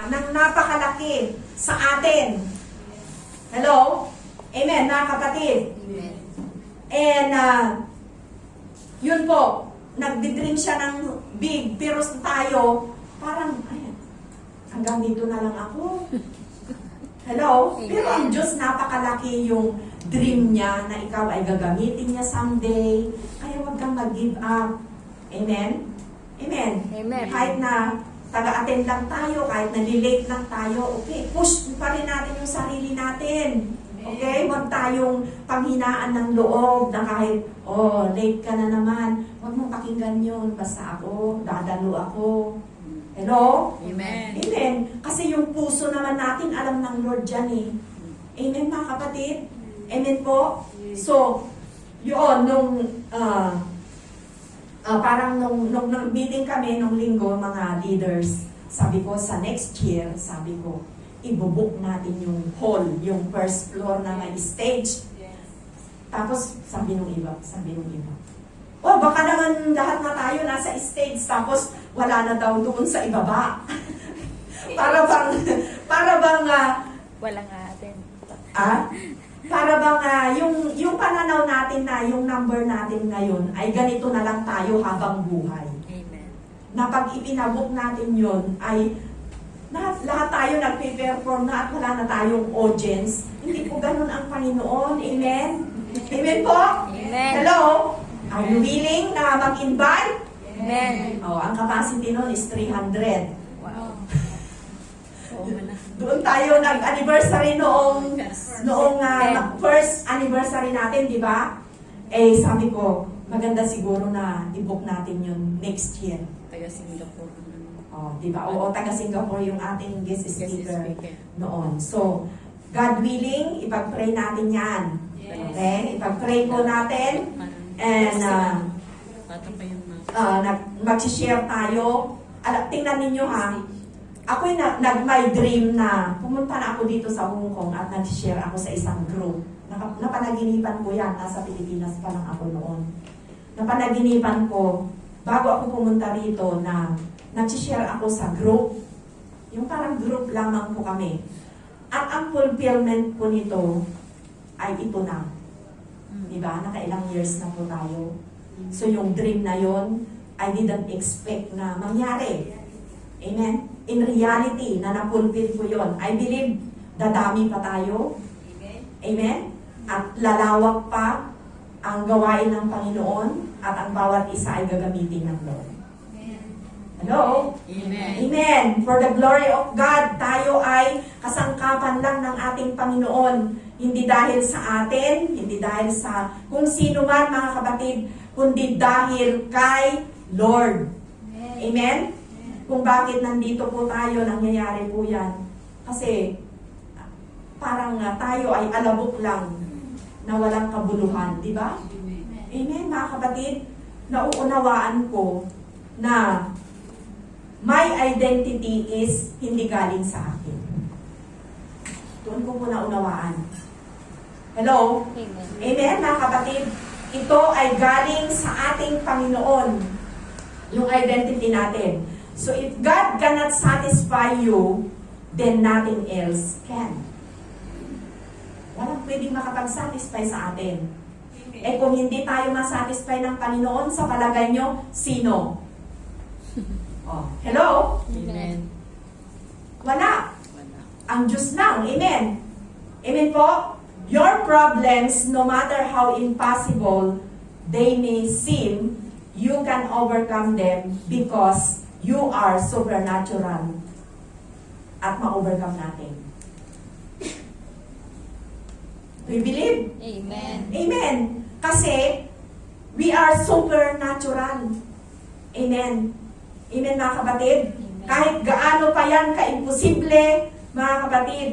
ng napakalaki sa atin. Hello? Amen, mga kapatid. Amen. And, yun po, nagdidream siya ng big, pero tayo, parang, ay, hanggang dito na lang ako. Hello? Amen. Pero ang Diyos, napakalaki yung dream niya na ikaw ay gagamitin niya someday. Kaya huwag kang mag-give up. Amen? Amen? Amen. Kahit na taga-attend lang tayo, kahit na late lang tayo, okay, push pa rin natin yung sarili natin. Okay? Huwag tayong panghinaan ng loob na kahit, oh, late ka na naman. Huwag mong pakinggan yun. Basta ako, dadalo ako. Hello? Amen. Amen. Kasi yung puso naman natin, alam ng Lord dyan eh. Amen, mga kapatid? Amen po? So, yun, parang nung meeting kami nung linggo, mga leaders, sabi ko, sa next year, sabi ko, ibubuk natin yung hall, yung first floor na may stage. Tapos, sabi nung iba, oh, baka naman lahat na tayo nasa stage, tapos wala na daw doon sa ibaba. para bang, Walang atin. para bang yung pananaw natin na yung number natin ngayon ay ganito na lang tayo habang buhay. Amen. Na pag ipinabok natin yun ay lahat tayo nagpe-perform na at wala na tayong audience. Hindi po ganun ang Panginoon. Amen? Amen po? Amen. Hello? Are you willing na mag-invite? Amen. Oh, ang capacity nun is 300. Wow. Oo na. Doon tayo nag-anniversary noong first anniversary natin, di ba? Eh, sabi ko, maganda siguro na i-book natin yun next year. Taga Singapore. Oh, di ba? Oo, taga Singapore yung ating guest speaker speaker. noon. So, God willing, ipag-pray natin yan. Okay? Ipag-pray po natin. And, Bata pa yung mga. mag-share tayo. Tingnan ninyo ha, ako'y may dream na pumunta na ako dito sa Hong Kong at nag-share ako sa isang group. Napanaginipan ko yan, nasa Pilipinas pa lang ako noon. Napanaginipan ko, bago ako pumunta rito na nag-share ako sa group. Yung parang group lamang po kami. At ang fulfillment po nito ay ito na. Diba? Nakailang years na po tayo. So yung dream na yon, I didn't expect na mangyari. Amen? In reality, na napulpil ko yon. I believe, dadami pa tayo. Amen? At lalawak pa ang gawain ng Panginoon at ang bawat isa ay gagamitin ng Lord. Hello? Amen. Amen. For the glory of God, tayo ay kasangkapan lang ng ating Panginoon. Hindi dahil sa atin, hindi dahil sa kung sino man, mga kapatid, kundi dahil kay Lord. Amen? Kung bakit nandito po tayo, nangyayari po yan. Kasi parang tayo ay alabok lang na walang kabuluhan, di ba? Amen, mga kapatid. Nauunawaan ko na my identity is hindi galing sa akin. Doon ko muna unawaan. Hello? Amen. Amen, mga kapatid. Ito ay galing sa ating Panginoon. Yung identity natin. So if God cannot satisfy you, then nothing else can. Walang pwedeng makapag-satisfy sa atin. Eh kung hindi tayo masatisfy ng Panginoon, sa palagay nyo, sino? Oh, hello? Amen. Wala. Ang Diyos lang. Amen. Amen po? Your problems, no matter how impossible they may seem, you can overcome them because you are supernatural at ma-overcome natin. We believe? Amen. Amen. Kasi we are supernatural. Amen. Amen, mga kapatid. Amen. Kahit Kahit gaano pa yan ka-imposible, mga kapatid,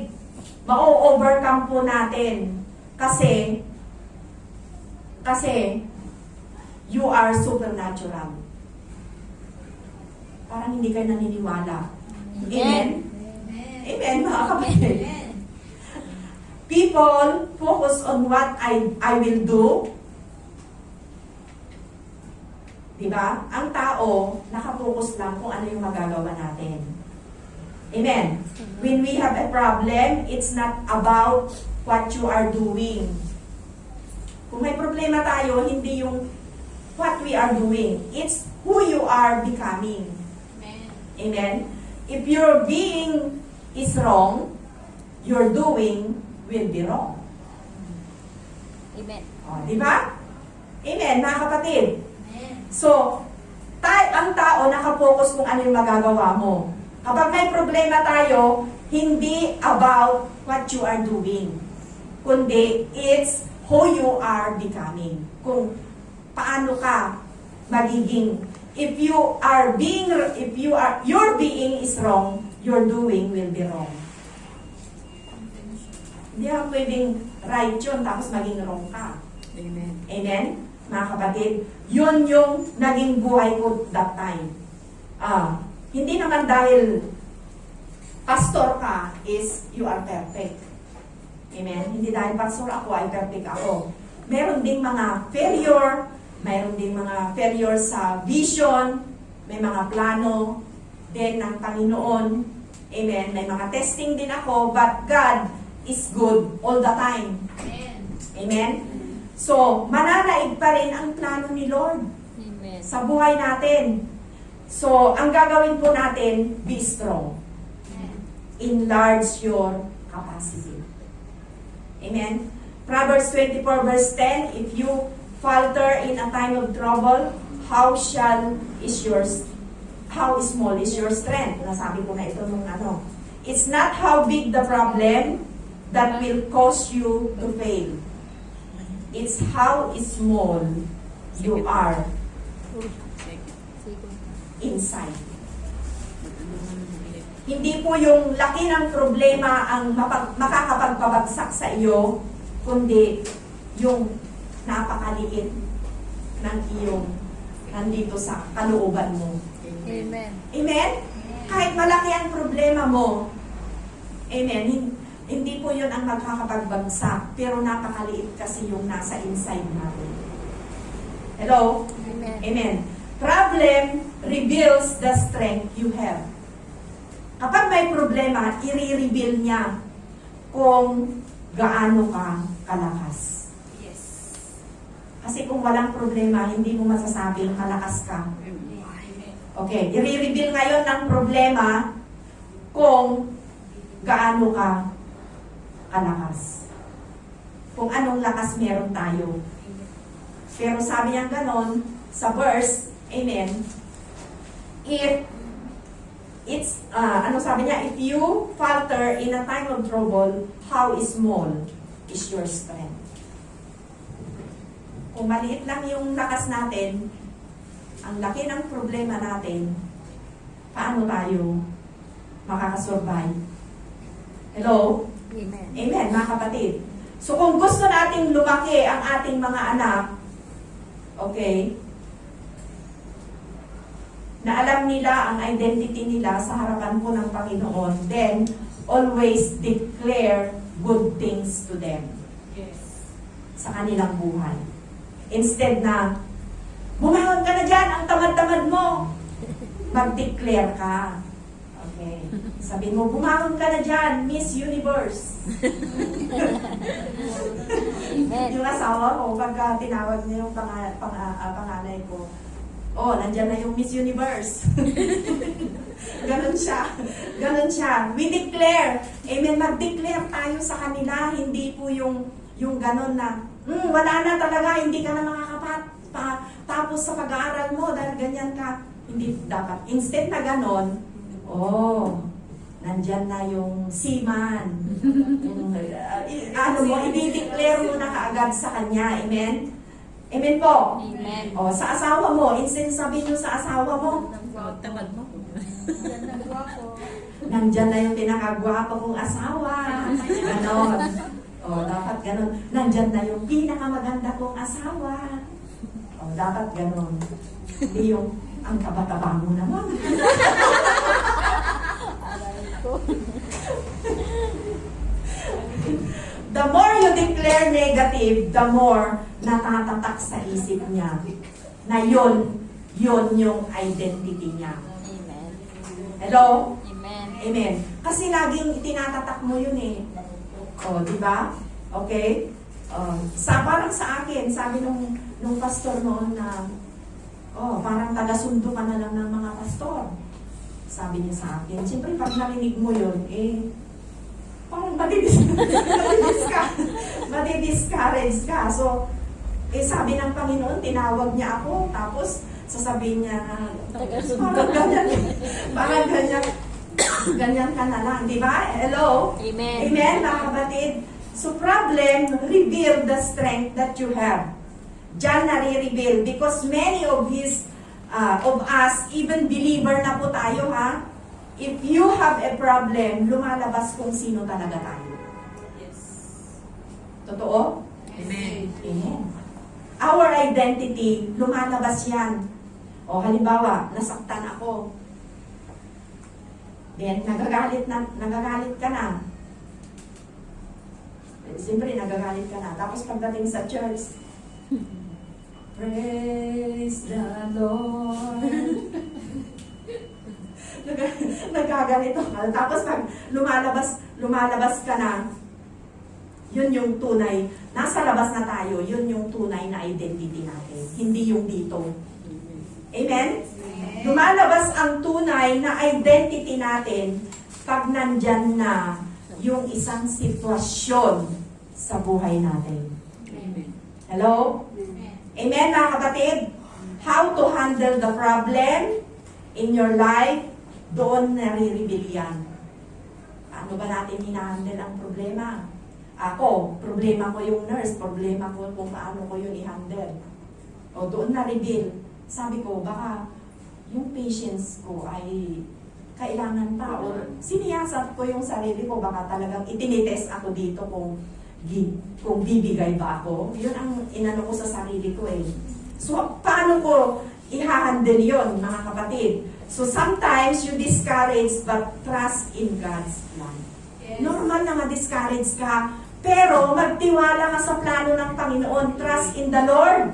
ma-overcome po natin. Kasi you are supernatural. Parang hindi kayo naniniwala. Amen? Amen, mga kapatid. People focus on what I will do. Diba? Ang tao, nakapokus lang kung ano yung magagawa natin. Amen. When we have a problem, it's not about what you are doing. Kung may problema tayo, hindi yung what we are doing. It's who you are becoming. Amen. If your being is wrong, your doing will be wrong. Amen. O, di ba? Amen, mga kapatid. So, ang tao nakapokus kung ano yung magagawa mo. Kapag may problema tayo, hindi about what you are doing, kundi it's who you are becoming. Kung paano ka magiging, your being is wrong, your doing will be wrong. Hindi ka pwedeng right yun, tapos maging wrong ka. Amen. Amen? Mga kapatid, yun yung naging buhay ko that time. Hindi naman dahil pastor ka is you are perfect. Amen? Hindi dahil pastor ako ay perfect ako. Meron ding mga failure, mayroon ding mga failure sa vision, may mga plano din ng Panginoon. Amen? May mga testing din ako, but God is good all the time. Amen? So, mananaig pa rin ang plano ni Lord Amen. sa buhay natin. So, ang gagawin po natin, be strong. Enlarge your capacity. Amen? Proverbs 24 verse 10, if you falter in a time of trouble, how small is your strength? Nasabi ko na ito nung ano. It's not how big the problem that will cause you to fail. It's how small you are inside. Hindi po yung laki ng problema ang makakapagpabagsak sa iyo, kundi yung napakaliit ng iyong nandito sa kalooban mo. Amen. Amen? Kahit malaki ang problema mo, amen, hindi po yun ang magkakapagbagsak, pero napakaliit kasi yung nasa inside natin. Hello? Amen. Amen. Problem reveals the strength you have. Kapag may problema, i-reveal niya kung gaano ka kalakas. Yes. Kasi kung walang problema, hindi mo masasabing kalakas ka. Okay, i-reveal ngayon ng problema kung gaano ka kalakas. Kung anong lakas meron tayo. Pero sabi niya ganon, sa verse, amen, if if you falter in a time of trouble, how small is your strength? Kung maliit lang yung lakas natin, ang laki ng problema natin, paano tayo makakasurvive? Hello? Amen. Amen, mga kapatid. So kung gusto nating lumaki ang ating mga anak, okay, na alam nila ang identity nila sa harapan po ng Panginoon, then always declare good things to them. Yes. Sa kanilang buhay. Instead na, bumangon ka na dyan, ang tamad-tamad mo. Mag-declare ka. Okay. Sabihin mo, bumangon ka na dyan, Miss Universe. Yung asawa ko, pagka tinawag niya yung panganay ko, oh, nandyan na yung Miss Universe. Ganon siya. Ganon siya. We declare. Amen. Mag-declare tayo sa kanila. Hindi po yung ganon na, wala na talaga, hindi ka na tapos sa pag-aaral mo dahil ganyan ka. Hindi dapat. Instead na ganon, oh, nandyan na yung seaman. I-declare mo na kaagad sa kanya. Amen? Amen po? Amen. O, sa asawa mo, instead sabihin nyo sa asawa mo, Tamad mo. nandyan na yung pinakagwapo kong asawa. Ganon. O, dapat ganon. Nandyan na yung pinakamaganda kong asawa. O, dapat ganon. Hindi yung, ang taba-taba mo naman. The more you declare negative, the more natatatak sa isip niya na yun yung identity niya. Amen. Hello? Amen. Amen. Kasi laging itinatatak mo yun eh. O, di ba? Okay? Parang sa akin, sabi nung pastor noon na, parang taga-sundo ka na lang ng mga pastor. Sabi niya sa akin. Siyempre, pag narinig mo yun, parang madidiscourage ka. So, sabi ng Panginoon, tinawag niya ako, tapos sasabihin niya, parang ganyan ka na lang, di ba? Hello? Amen. Amen, mga kapatid. So, problem, reveal the strength that you have. Diyan nare-reveal because many of us, even believer na po tayo, ha? If you have a problem, lumalabas kung sino talaga tayo. Yes. Totoo? Amen. Amen. Our identity, lumalabas yan. O halimbawa, nasaktan ako. Then, nagagalit ka na. Siyempre, nagagalit ka na. Tapos pagdating sa church, praise the Lord. Nagagalito ka. Tapos pag lumalabas ka na, yun yung tunay. Nasa labas na tayo, yun yung tunay na identity natin. Hindi yung dito. Amen? Lumalabas ang tunay na identity natin pag nandyan na yung isang sitwasyon sa buhay natin. Hello? Amen, mga kapatid? How to handle the problem in your life, doon nare-reveal yan. Paano ba natin hinahandle ang problema? Ako, problema ko yung nurse, problema ko kung paano ko yun i-handle. O doon na-reveal. Sabi ko, baka yung patience ko ay kailangan pa. O siniyasat ko yung sarili ko, baka talagang itinitest ako dito kung bibigay ba ako. Yun ang inano ko sa sarili ko eh. So, paano ko i-handle yun, mga kapatid? So, sometimes you discourage but trust in God's plan. Yes. Normal na ma-discourage ka, pero magtiwala ka sa plano ng Panginoon. Trust in the Lord.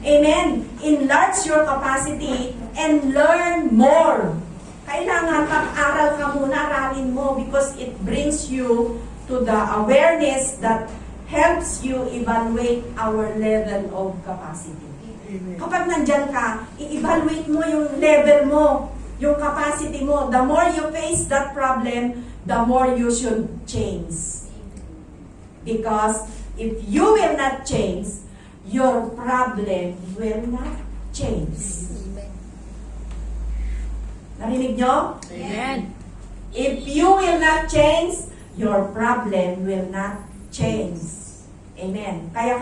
Amen. Enlarge your capacity and learn more. Kailangan pag-aral ka muna, aralin mo because it brings you to the awareness that helps you evaluate our level of capacity. Kapag nandyan ka, i-evaluate mo yung level mo, yung capacity mo. The more you face that problem, the more you should change. Because if you will not change, your problem will not change. Amen. Narinig nyo? Amen. If you will not change, your problem will not change. Amen. Kaya